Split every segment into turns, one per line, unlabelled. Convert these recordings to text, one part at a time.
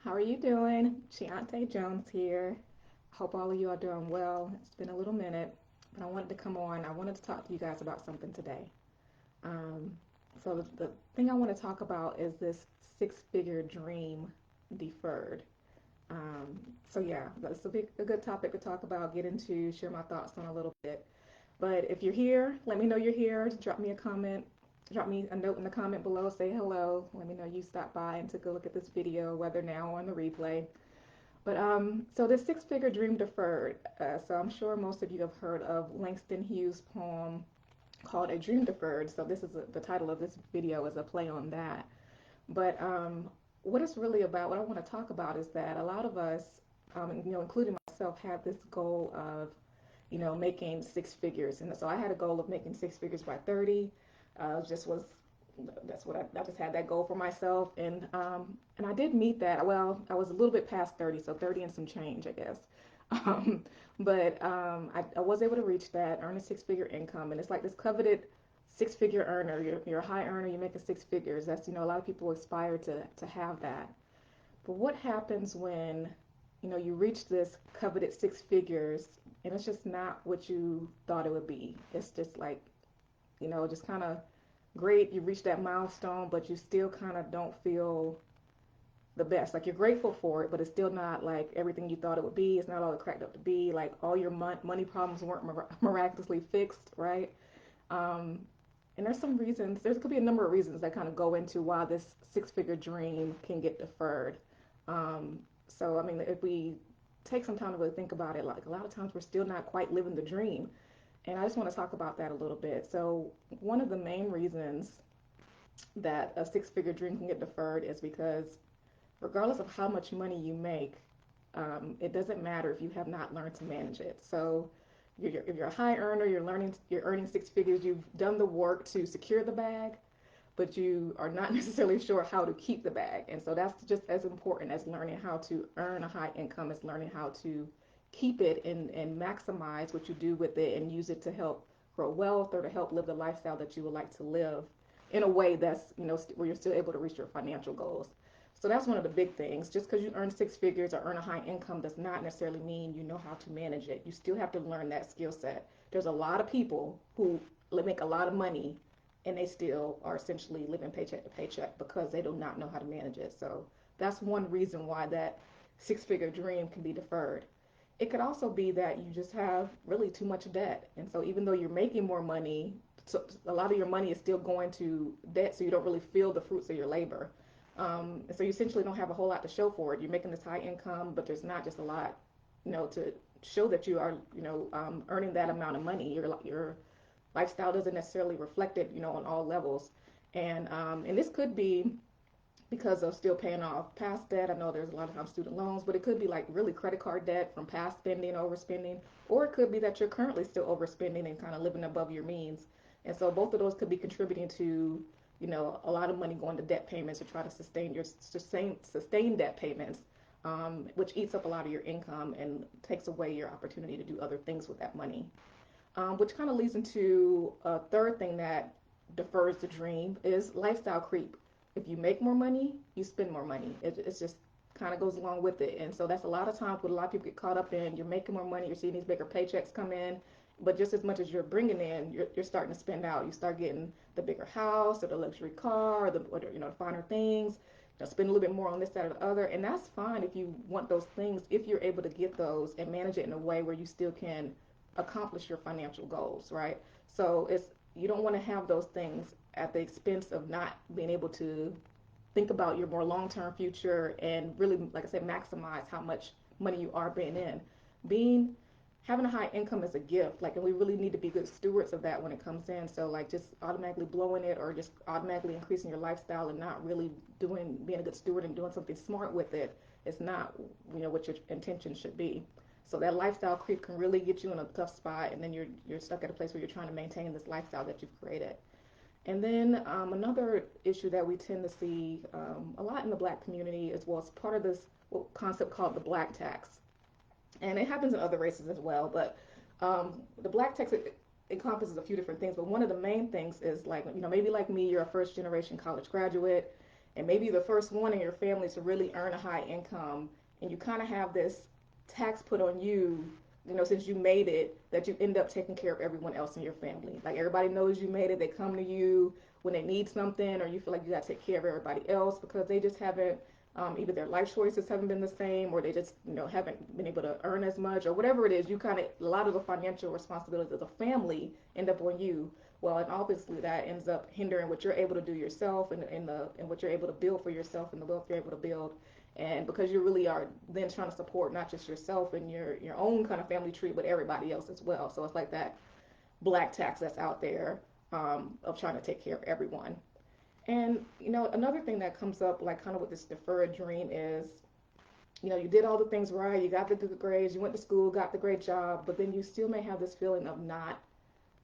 How are you doing? Chiante Jones here. Hope all of you are doing well. It's been a little minute, but I wanted to come on. I wanted to talk to you guys about something today. Um, so the thing I want to talk about is this six-figure dream deferred. Um, so yeah, that's a good topic to talk about, get into, share my thoughts on a little bit. But if you're here, let me know you're here. Drop me a comment. Drop me a note in the comment below. Say hello. Let me know you stopped by and took a look at this video, whether now or on the replay. So this six-figure dream deferred. So I'm sure most of you have heard of Langston Hughes' poem called "A Dream Deferred." So the title of this video is a play on that. But what it's really about, what I want to talk about, is that a lot of us, including myself, have this goal of making six figures. And so I had a goal of making six figures by 30. Just was That's what I just had that goal for myself, and I did meet that. Well, I was a little bit past 30, so 30 and some change, I guess. Um, but I was able to reach that, earn a six-figure income, and it's like this coveted six-figure earner. You're a high earner, you're making six figures. That's a lot of people aspire to have that. But what happens when you reach this coveted six figures and it's just not what you thought it would be? It's just like just kind of great, you reach that milestone, but you still kind of don't feel the best. Like, you're grateful for it, but it's still not like everything you thought it would be. It's not all it cracked up to be. Like, all your money problems weren't miraculously fixed, right? Um, and there's some reasons, there could be a number of reasons that kind of go into why this six-figure dream can get deferred. Um, so, I mean, if we take some time to really think about it, like, a lot of times we're still not quite living the dream. And I just want to talk about that a little bit. So, one of the main reasons that a six-figure dream can get deferred is because, regardless of how much money you make, it doesn't matter if you have not learned to manage it. So, if you're a high earner, you're earning six figures, you've done the work to secure the bag, but you are not necessarily sure how to keep the bag. And so that's just as important as learning how to earn a high income, as learning how to keep it and maximize what you do with it and use it to help grow wealth or to help live the lifestyle that you would like to live in a way that's, where you're still able to reach your financial goals. So that's one of the big things. Just because you earn six figures or earn a high income does not necessarily mean you know how to manage it. You still have to learn that skill set. There's a lot of people who make a lot of money and they still are essentially living paycheck to paycheck because they do not know how to manage it. So that's one reason why that six-figure dream can be deferred. It could also be that you just have really too much debt. And so even though you're making more money, so a lot of your money is still going to debt, so you don't really feel the fruits of your labor. And so you essentially don't have a whole lot to show for it. You're making this high income, but there's not just a lot, to show that you are, earning that amount of money. Your lifestyle doesn't necessarily reflect it, on all levels. And this could be because of still paying off past debt. I know there's a lot of times student loans, but it could be like really credit card debt from past spending, overspending, or it could be that you're currently still overspending and kind of living above your means. And so both of those could be contributing to, a lot of money going to debt payments to try to sustain debt payments, which eats up a lot of your income and takes away your opportunity to do other things with that money. Which kind of leads into a third thing that defers the dream is lifestyle creep. If you make more money, you spend more money. It's just kind of goes along with it. And so that's a lot of times what a lot of people get caught up in. You're making more money, you're seeing these bigger paychecks come in, but just as much as you're bringing in, you're starting to spend out. You start getting the bigger house or the luxury car or the finer things. Spend a little bit more on this, that, or the other. And that's fine if you want those things, if you're able to get those and manage it in a way where you still can accomplish your financial goals, right? So you don't want to have those things at the expense of not being able to think about your more long-term future and really, like I said, maximize how much money you are bringing in. Being Having a high income is a gift, like, and we really need to be good stewards of that when it comes in. So, like, just automatically blowing it or just automatically increasing your lifestyle and not really being a good steward and doing something smart with it is not, what your intention should be. So that lifestyle creep can really get you in a tough spot, and then you're stuck at a place where you're trying to maintain this lifestyle that you've created. And then another issue that we tend to see a lot in the Black community as well as part of this concept called the Black tax, and it happens in other races as well. But the Black tax, it encompasses a few different things. But one of the main things is, like, maybe like me, you're a first generation college graduate, and maybe the first one in your family to really earn a high income, and you kind of have this tax put on you, since you made it, that you end up taking care of everyone else in your family. Like everybody knows you made it, they come to you when they need something, or you feel like you got to take care of everybody else because they just haven't, either their life choices haven't been the same, or they just, haven't been able to earn as much, or whatever it is. You kind of, a lot of the financial responsibilities of the family end up on you. Well, and obviously that ends up hindering what you're able to do yourself, and what you're able to build for yourself, and the wealth you're able to build. And because you really are then trying to support not just yourself and your own kind of family tree, but everybody else as well. So it's like that black tax that's out there, of trying to take care of everyone. And another thing that comes up, like kind of with this deferred dream, is you did all the things right, you got the good grades, you went to school, got the great job, but then you still may have this feeling of not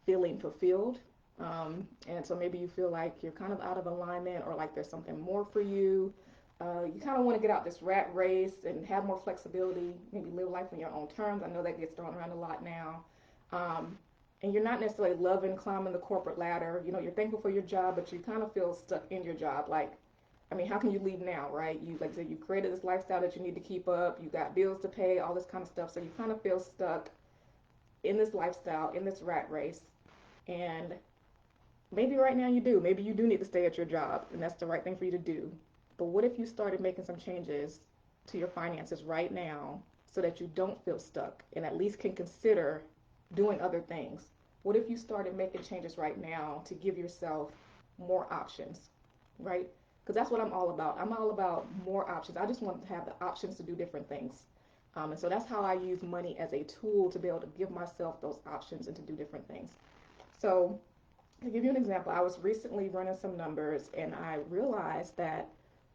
feeling fulfilled. And so maybe you feel like you're kind of out of alignment, or like there's something more for you. You kind of want to get out this rat race and have more flexibility, maybe live life on your own terms. I know that gets thrown around a lot now. And you're not necessarily loving climbing the corporate ladder. You're thankful for your job, but you kind of feel stuck in your job. Like, I mean, how can you leave now, right? You, like I said, you created this lifestyle that you need to keep up. You got bills to pay, all this kind of stuff. So you kind of feel stuck in this lifestyle, in this rat race. And maybe right now you do. Maybe you do need to stay at your job, and that's the right thing for you to do. But what if you started making some changes to your finances right now so that you don't feel stuck and at least can consider doing other things? What if you started making changes right now to give yourself more options, right? Because that's what I'm all about. I'm all about more options. I just want to have the options to do different things. And so that's how I use money as a tool to be able to give myself those options and to do different things. So to give you an example, I was recently running some numbers, and I realized that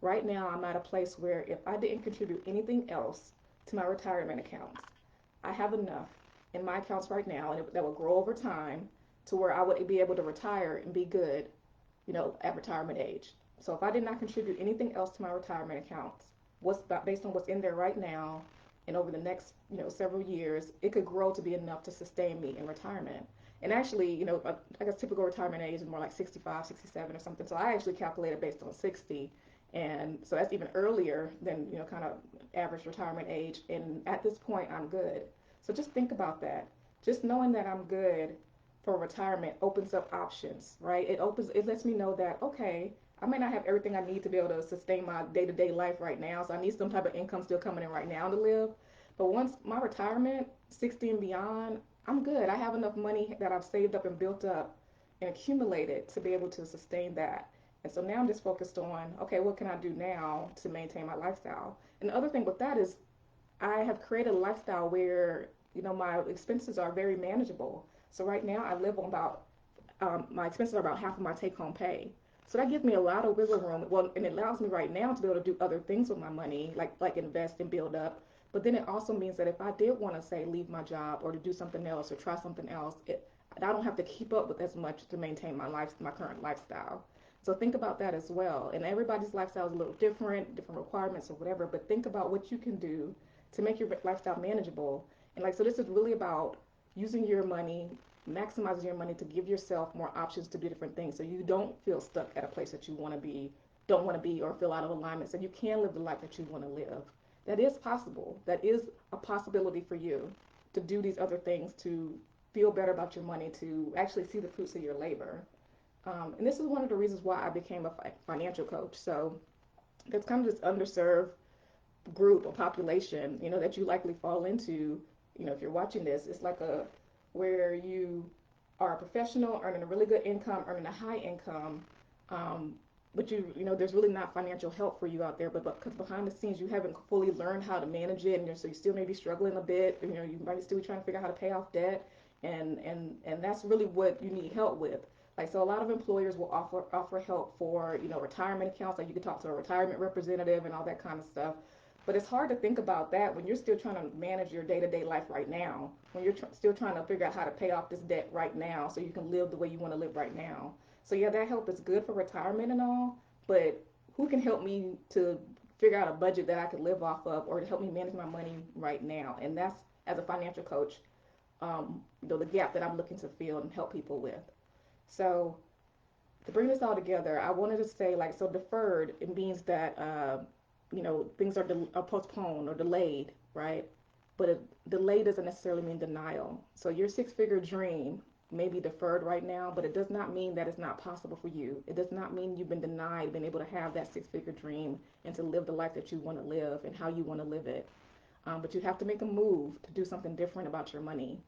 right now I'm at a place where if I didn't contribute anything else to my retirement accounts, I have enough in my accounts right now, and that will grow over time to where I would be able to retire and be good, at retirement age. So if I did not contribute anything else to my retirement accounts, based on what's in there right now, and over the next, several years, it could grow to be enough to sustain me in retirement. And actually, I guess typical retirement age is more like 65, 67 or something. So I actually calculated based on 60. And so that's even earlier than, kind of average retirement age. And at this point, I'm good. So just think about that. Just knowing that I'm good for retirement opens up options, right? It lets me know that, okay, I may not have everything I need to be able to sustain my day-to-day life right now. So I need some type of income still coming in right now to live. But once my retirement, 60 and beyond, I'm good. I have enough money that I've saved up and built up and accumulated to be able to sustain that. And so now I'm just focused on, okay, what can I do now to maintain my lifestyle? And the other thing with that is I have created a lifestyle where, my expenses are very manageable. So right now I live on about, my expenses are about half of my take home pay. So that gives me a lot of wiggle room. Well, and it allows me right now to be able to do other things with my money, like invest and build up. But then it also means that if I did want to say leave my job or to do something else or try something else, I don't have to keep up with as much to maintain my current lifestyle. So think about that as well. And everybody's lifestyle is a little different requirements or whatever. But think about what you can do to make your lifestyle manageable. And so this is really about using your money, maximizing your money to give yourself more options to do different things, so you don't feel stuck at a place that you want to be, don't want to be, or feel out of alignment. So you can live the life that you want to live. That is possible. That is a possibility for you to do these other things, to feel better about your money, to actually see the fruits of your labor. And this is one of the reasons why I became a financial coach. So there's kind of this underserved group or population, that you likely fall into, if you're watching this. It's like where you are a professional, earning a really good income, earning a high income, but there's really not financial help for you out there. But because behind the scenes you haven't fully learned how to manage it, and so you still may be struggling a bit. You might still be trying to figure out how to pay off debt, and that's really what you need help with. So a lot of employers will offer help for retirement accounts. Like you can talk to a retirement representative and all that kind of stuff. But it's hard to think about that when you're still trying to manage your day-to-day life right now, when you're still trying to figure out how to pay off this debt right now so you can live the way you want to live right now. So yeah, that help is good for retirement and all, but who can help me to figure out a budget that I could live off of, or to help me manage my money right now? And that's, as a financial coach, the gap that I'm looking to fill and help people with. So to bring this all together, I wanted to say, like, so deferred, it means that, things are, are postponed or delayed, right? But delay doesn't necessarily mean denial. So your six-figure dream may be deferred right now, but it does not mean that it's not possible for you. It does not mean you've been denied being able to have that six-figure dream and to live the life that you want to live and how you want to live it. But you have to make a move to do something different about your money.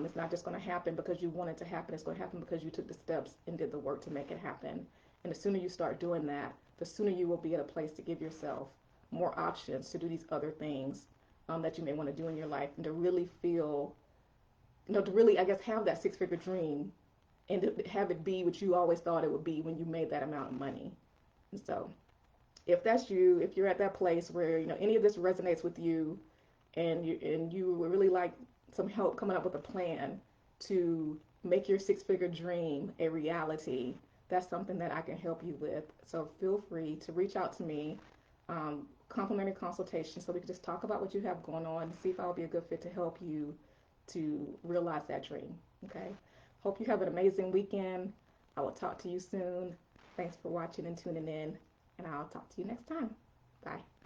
It's not just going to happen because you want it to happen. It's going to happen because you took the steps and did the work to make it happen. And the sooner you start doing that, the sooner you will be at a place to give yourself more options to do these other things that you may want to do in your life, and to really feel, to really, I guess, have that six-figure dream and to have it be what you always thought it would be when you made that amount of money. And so if that's you, if you're at that place where, any of this resonates with you, and you would really like some help coming up with a plan to make your six-figure dream a reality, that's something that I can help you with. So feel free to reach out to me, complimentary consultation, so we can just talk about what you have going on and see if I'll be a good fit to help you to realize that dream. Okay. Hope you have an amazing weekend. I will talk to you soon. Thanks for watching and tuning in, and I'll talk to you next time. Bye.